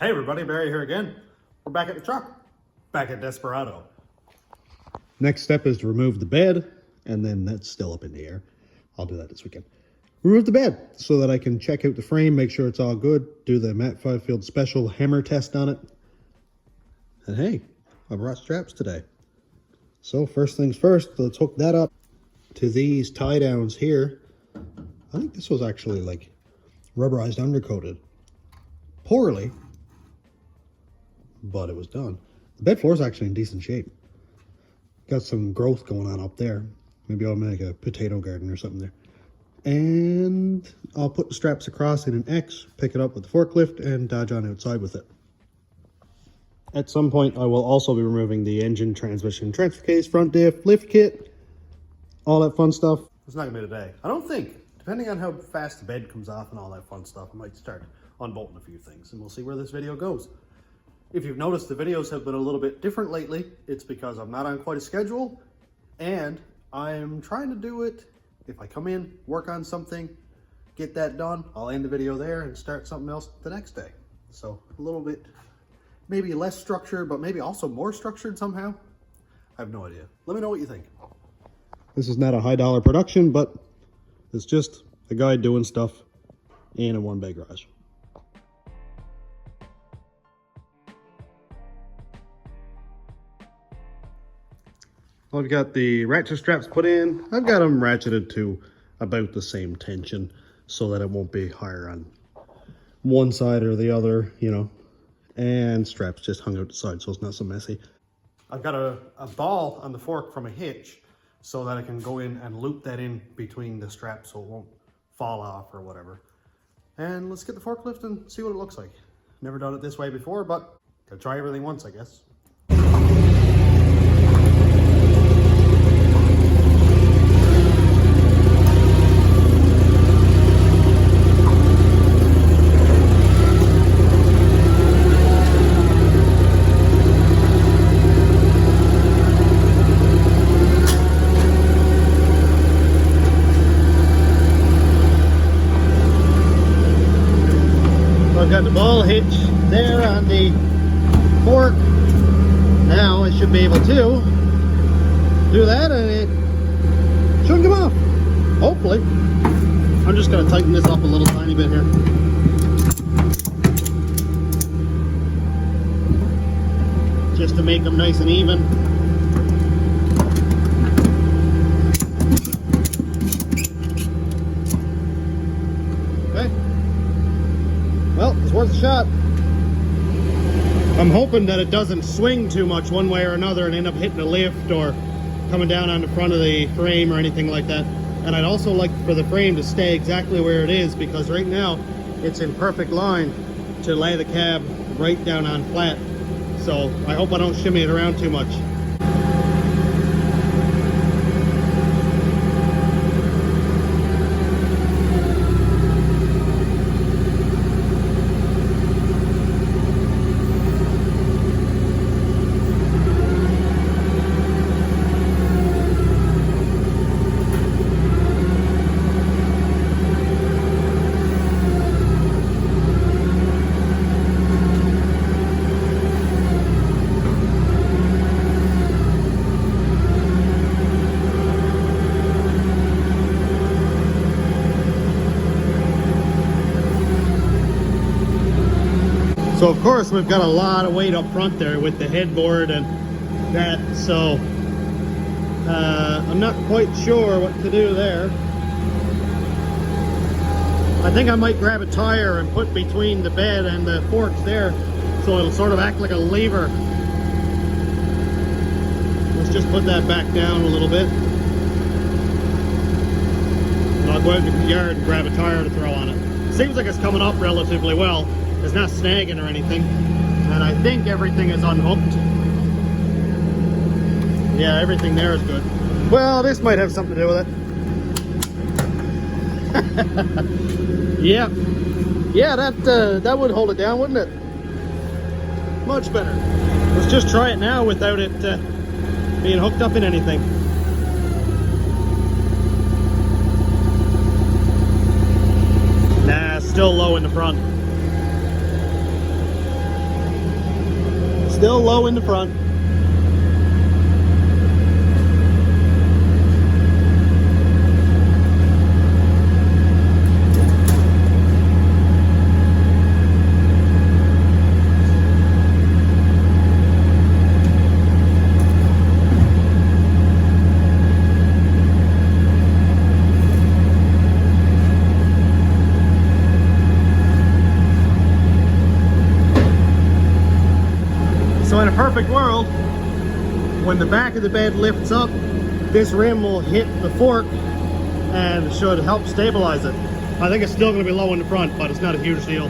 Hey everybody, Barry here again. We're back at the truck, back at Desperado. Next step is to remove the bed, and then that's still up in the air. I'll do that this weekend. Remove the bed so that I can check out the frame, make sure it's all good, do the Mat 5 Field Special hammer test on it. And hey, I brought straps today. So first things first, let's hook that up to these tie downs here. I think this was actually like rubberized undercoated. Poorly, but it was done. The bed floor is actually in decent shape. Got some growth going on up there. Maybe I'll make a potato garden or something there. And I'll put the straps across in an X, pick it up with the forklift, and dodge on outside with it. At some point, I will also be removing the engine, transmission, transfer case, front diff, lift kit, all that fun stuff. It's not gonna be today. I don't think. Depending on how fast the bed comes off and all that fun stuff, I might start unbolting a few things, and we'll see where this video goes. If you've noticed, the videos have been a little bit different lately. It's because I'm not on quite a schedule, and I'm trying to do it. If I come in, work on something, get that done, I'll end the video there and start something else the next day. So a little bit, maybe less structured, but maybe also more structured somehow. I have no idea. Let me know what you think. This is not a high dollar production, but it's just a guy doing stuff in a one-bay garage. I've got the ratchet straps put in. I've got them ratcheted to about the same tension so that it won't be higher on one side or the other, you know. And straps just hung out the side so it's not so messy. I've got a ball on the fork from a hitch so that I can go in and loop that in between the straps so it won't fall off or whatever. And let's get the forklift and see what it looks like. Never done it this way before, but gotta try everything once, I guess. Got the ball hitch there on the fork. Now I should be able to do that and it shouldn't come off. Hopefully. I'm just going to tighten this up a little tiny bit here. Just to make them nice and even. Well, it's worth a shot. I'm hoping that it doesn't swing too much one way or another and end up hitting a lift or coming down on the front of the frame or anything like that. And I'd also like for the frame to stay exactly where it is, because right now it's in perfect line to lay the cab right down on flat. So I hope I don't shimmy it around too much. So of course we've got a lot of weight up front there with the headboard and that, so I'm not quite sure what to do there. I think I might grab a tire and put between the bed and the forks there so it'll sort of act like a lever. Let's just put that back down a little bit. And I'll go out in the yard and grab a tire to throw on it. Seems like it's coming up relatively well. It's not snagging or anything, and I think everything is unhooked. Yeah, everything there is good. Well, this might have something to do with it. Yeah, that would hold it down, wouldn't it? Much better. Let's just try it now without it being hooked up in anything. Nah, still low in the front. Still low in the front. So in a perfect world, when the back of the bed lifts up, this rim will hit the fork and should help stabilize it. I think it's still going to be low in the front, but it's not a huge deal.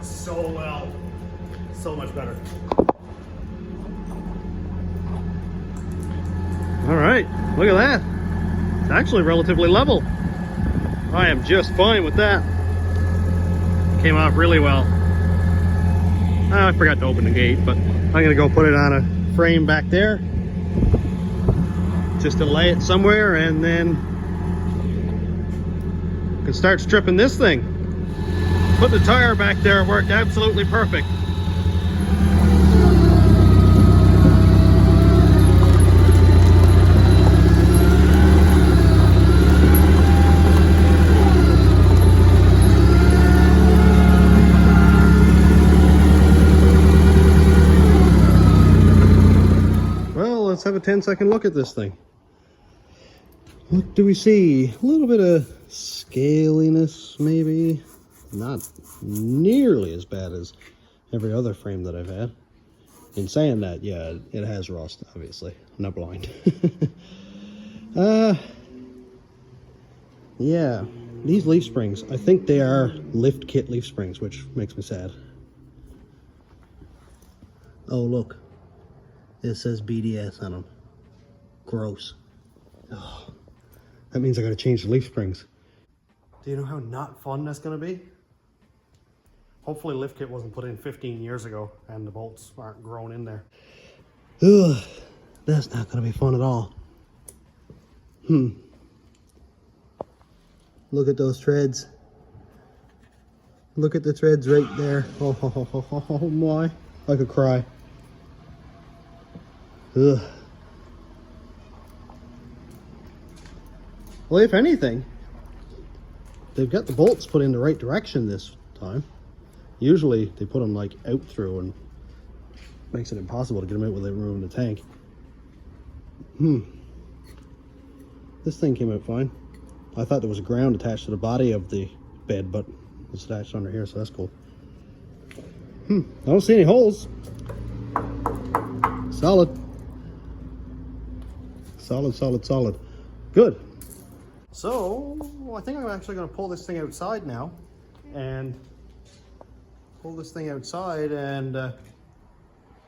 So well, so much better. All right, look at that. It's actually relatively level. I am just fine with that. Came off really well. I forgot to open the gate, but I'm gonna go put it on a frame back there just to lay it somewhere, and then can start stripping this thing. Put the tire back there, worked absolutely perfect. Well, let's have a 10-second look at this thing. What do we see? A little bit of scaliness, maybe. Not nearly as bad as every other frame that I've had. In saying that, yeah, it has rust, obviously. I'm not blind. Yeah, these leaf springs, I think they are lift kit leaf springs, which makes me sad. Oh, look. It says BDS on them. Gross. Oh, that means I gotta change the leaf springs. Do you know how not fun that's gonna be? Hopefully lift kit wasn't put in 15 years ago and the bolts aren't grown in there. Ugh, that's not gonna be fun at all. Look at those treads. Look at the treads right there. Oh my, I could cry. Ugh. Well, if anything, they've got the bolts put in the right direction this time. Usually they put them like out through and makes it impossible to get them out without ruining the tank. This thing came out fine. I thought there was a ground attached to the body of the bed, but it's attached under here, so that's cool. I don't see any holes. Solid. Solid. Good. So, I think I'm actually going to pull this thing outside now and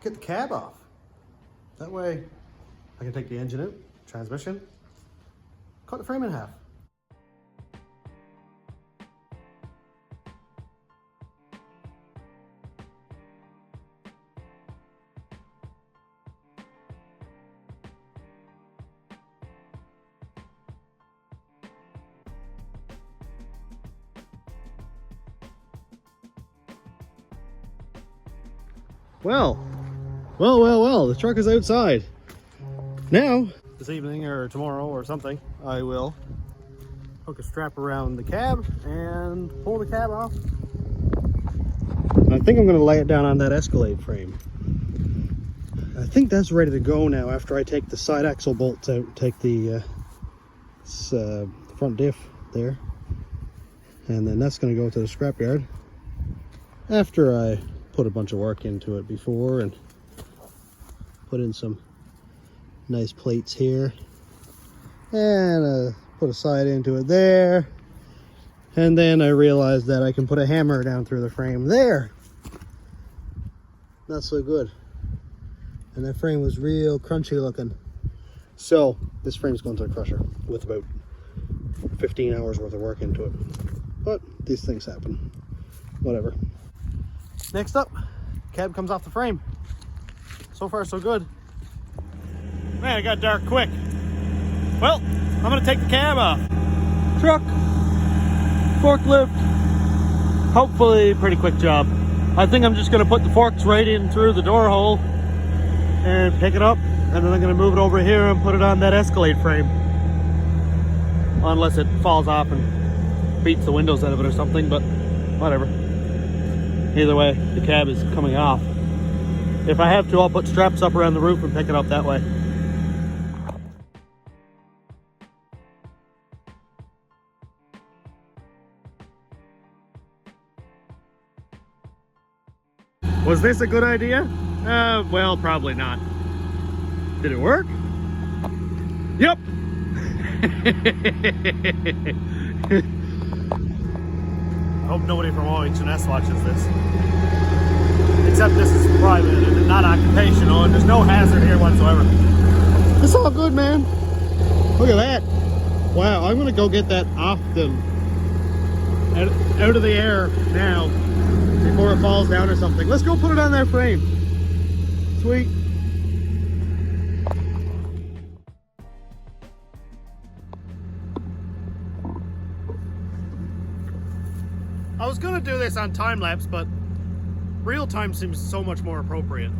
get the cab off. That way I can take the engine out, transmission, cut the frame in half. Well, the truck is outside. Now, this evening or tomorrow or something, I will hook a strap around the cab and pull the cab off. I think I'm going to lay it down on that Escalade frame. I think that's ready to go now after I take the side axle bolts out, take the front diff there. And then that's going to go to the scrapyard after I put a bunch of work into it before and put in some nice plates here and put a side into it there, and then I realized that I can put a hammer down through the frame there. Not so good, and that frame was real crunchy looking. So this frame's going to the crusher with about 15 hours worth of work into it, but these things happen, whatever. Next up, cab comes off the frame. So far, so good. Man, it got dark quick. Well, I'm gonna take the cab off. Truck, forklift, hopefully pretty quick job. I think I'm just gonna put the forks right in through the door hole and pick it up, and then I'm gonna move it over here and put it on that Escalade frame. Unless it falls off and beats the windows out of it or something, but whatever. Either way, the cab is coming off. If I have to, I'll put straps up around the roof and pick it up that way. Was this a good idea? Well, probably not. Did it work? Yep. I hope nobody from OH&S watches this. Except this is private and not occupational, and there's no hazard here whatsoever. It's all good, man. Look at that. Wow, I'm gonna go get that off them out of the air now before it falls down or something. Let's go put it on that frame. Sweet. I was gonna do this on time lapse, but real time seems so much more appropriate.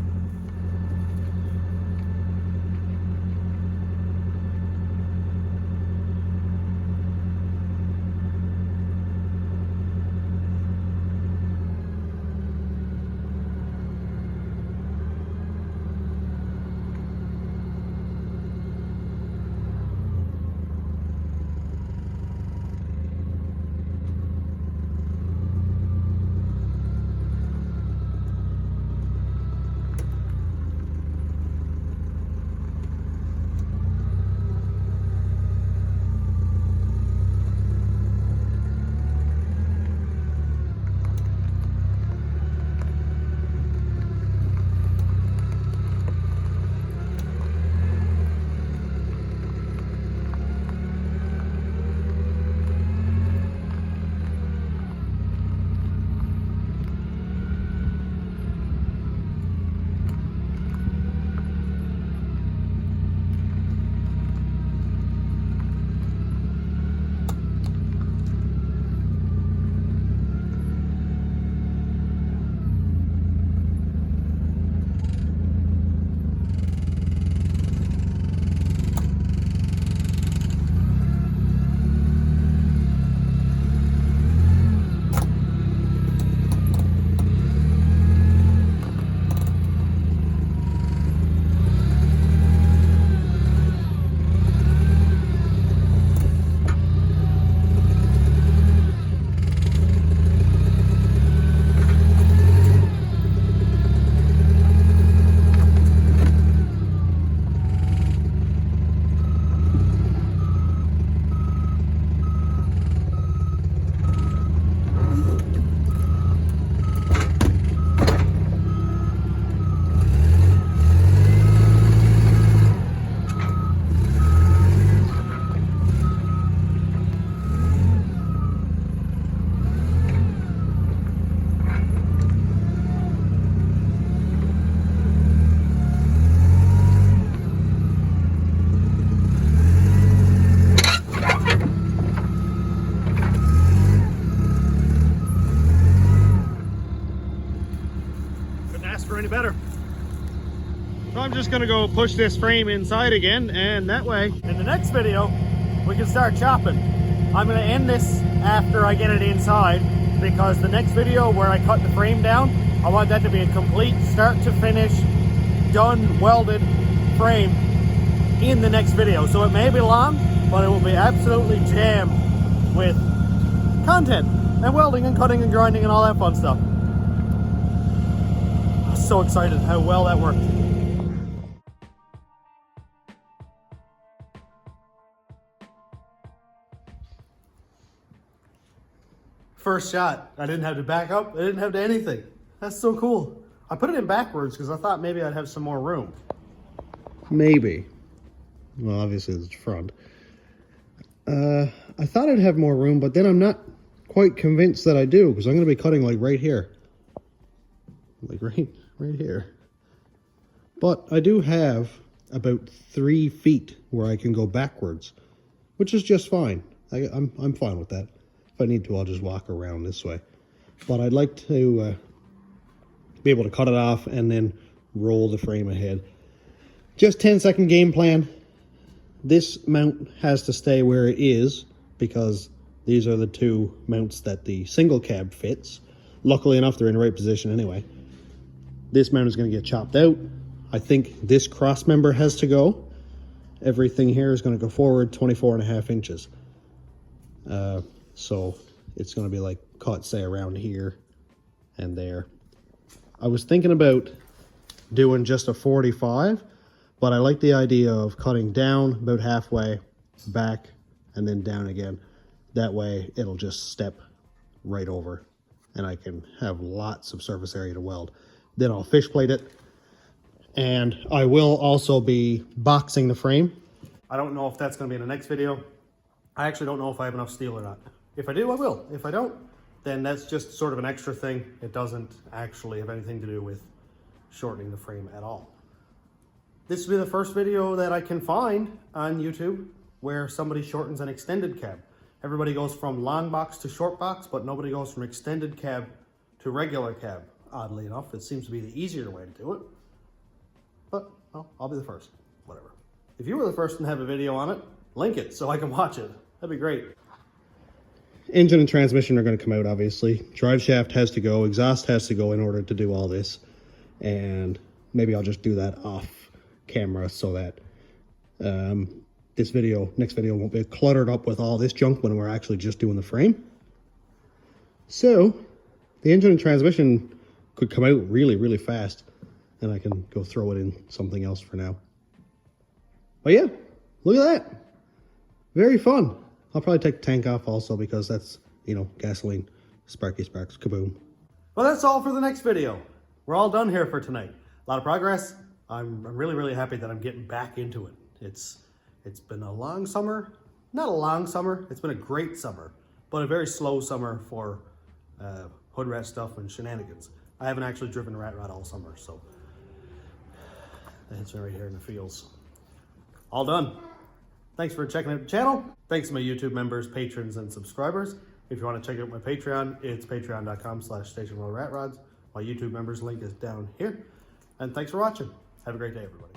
better. So I'm just gonna go push this frame inside again, and that way, in the next video, we can start chopping. I'm gonna end this after I get it inside, because the next video where I cut the frame down, I want that to be a complete start to finish, done, welded frame in the next video. So it may be long, but it will be absolutely jammed with content and welding and cutting and grinding and all that fun stuff. I'm so excited how well that worked. First shot, I didn't have to back up, I didn't have to anything. That's so cool. I put it in backwards because I thought maybe I'd have some more room. Maybe. Well, obviously it's front. I thought I'd have more room, but then I'm not quite convinced that I do, because I'm going to be cutting like right here. Like right here. But I do have about 3 feet where I can go backwards, which is just fine. I'm fine with that. If I need to, I'll just walk around this way. But I'd like to be able to cut it off and then roll the frame ahead. Just 10-second game plan. This mount has to stay where it is because these are the 2 mounts that the single cab fits. Luckily enough, they're in the right position anyway. This mount is going to get chopped out. I think this cross member has to go. Everything here is going to go forward 24.5 inches. So it's going to be like cut, say, around here and there. I was thinking about doing just a 45, but I like the idea of cutting down about halfway, back, and then down again. That way it'll just step right over and I can have lots of surface area to weld. Then I'll fish plate it, and I will also be boxing the frame. I don't know if that's going to be in the next video. I actually don't know if I have enough steel or not. If I do, I will. If I don't, then that's just sort of an extra thing. It doesn't actually have anything to do with shortening the frame at all. This will be the first video that I can find on YouTube where somebody shortens an extended cab. Everybody goes from long box to short box, but nobody goes from extended cab to regular cab. Oddly enough, it seems to be the easier way to do it. But, well, I'll be the first. Whatever. If you were the first and have a video on it, link it so I can watch it. That'd be great. Engine and transmission are going to come out, obviously. Drive shaft has to go. Exhaust has to go in order to do all this. And maybe I'll just do that off camera so that next video won't be cluttered up with all this junk when we're actually just doing the frame. So the engine and transmission could come out really, really fast, and I can go throw it in something else for now. But yeah, look at that. Very fun. I'll probably take the tank off also because that's, you know, gasoline. Sparky sparks, kaboom. Well, that's all for the next video. We're all done here for tonight. A lot of progress. I'm really, really happy that I'm getting back into it. It's been a long summer. Not a long summer. It's been a great summer, but a very slow summer for hood rat stuff and shenanigans. I haven't actually driven a rat rod all summer, so that's right here in the fields. All done. Thanks for checking out the channel. Thanks to my YouTube members, patrons, and subscribers. If you want to check out my Patreon, it's patreon.com/stationroadratrods. My YouTube members link is down here. And thanks for watching. Have a great day, everybody.